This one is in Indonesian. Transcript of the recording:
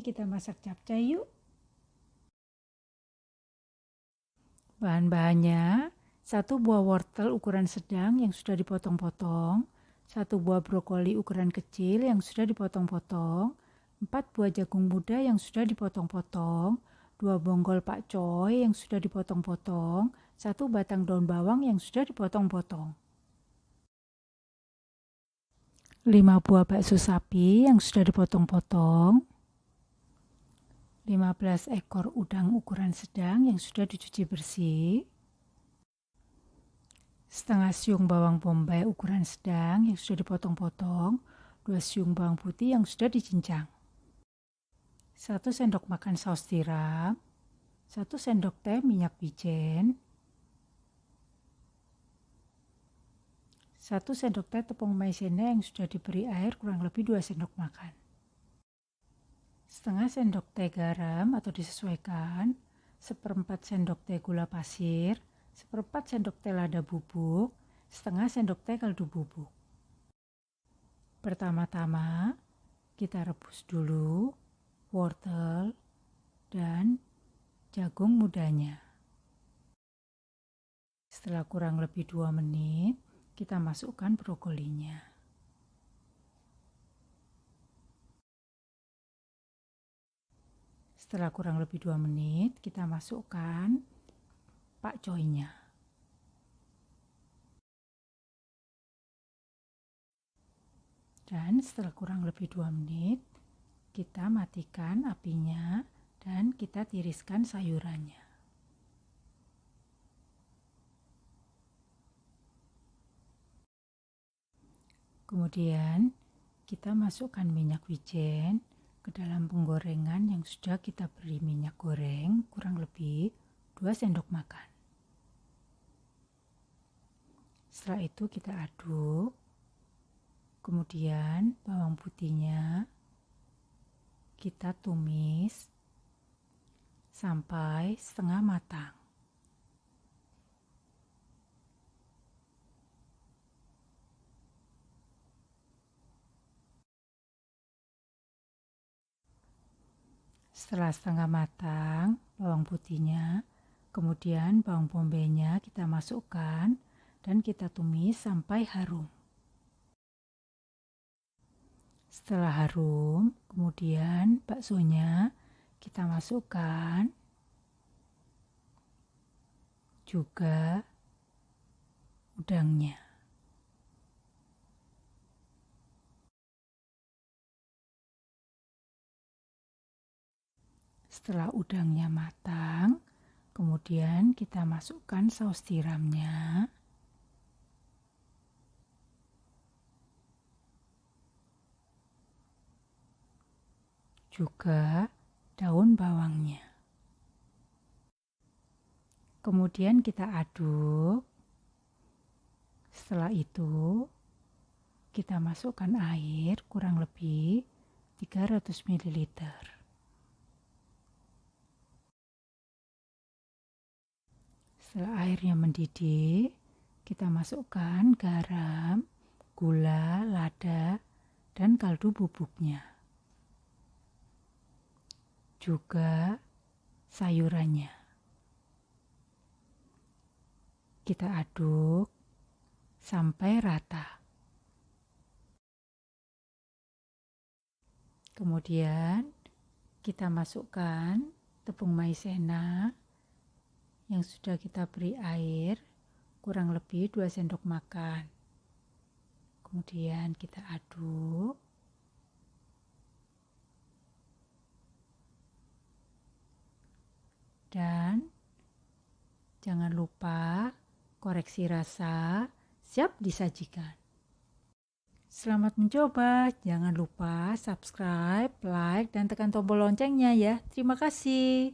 kita masak capcay yuk. Bahan-bahannya, 1 buah wortel ukuran sedang yang sudah dipotong-potong, 1 buah brokoli ukuran kecil yang sudah dipotong-potong, 4 buah jagung muda yang sudah dipotong-potong, 2 bonggol pakcoy yang sudah dipotong-potong, 1 batang daun bawang yang sudah dipotong-potong. 5 buah bakso sapi yang sudah dipotong-potong, 15 ekor udang ukuran sedang yang sudah dicuci bersih, setengah siung bawang bombay ukuran sedang yang sudah dipotong-potong, 2 siung bawang putih yang sudah dicincang, 1 sendok makan saus tiram, 1 sendok teh minyak wijen, 1 sendok teh tepung maizena yang sudah diberi air kurang lebih 2 sendok makan. Setengah sendok teh garam atau disesuaikan, 1/4 sendok teh gula pasir, 1/4 sendok teh lada bubuk, setengah sendok teh kaldu bubuk. Pertama-tama kita rebus dulu wortel dan jagung mudanya. Setelah kurang lebih 2 menit, kita masukkan brokolinya. Setelah kurang lebih 2 menit, kita masukkan pakcoynya. Dan setelah kurang lebih 2 menit, kita matikan apinya dan kita tiriskan sayurannya. Kemudian kita masukkan minyak wijen ke dalam penggorengan yang sudah kita beri minyak goreng kurang lebih 2 sendok makan. Setelah itu kita aduk. Kemudian bawang putihnya kita tumis sampai setengah matang. Setelah setengah matang bawang putihnya, kemudian bawang bombaynya kita masukkan dan kita tumis sampai harum. Setelah harum, kemudian baksonya kita masukkan, juga udangnya. Setelah udangnya matang, kemudian kita masukkan saus tiramnya, juga daun bawangnya. Kemudian kita aduk. Setelah itu kita masukkan air kurang lebih 300 ml. Setelah airnya mendidih, kita masukkan garam, gula, lada, dan kaldu bubuknya. Juga sayurannya. Kita aduk sampai rata. Kemudian kita masukkan tepung maizena yang sudah kita beri air kurang lebih 2 sendok makan. Kemudian kita aduk. Dan jangan lupa koreksi rasa, siap disajikan. Selamat mencoba, jangan lupa subscribe, like, dan tekan tombol loncengnya ya. Terima kasih.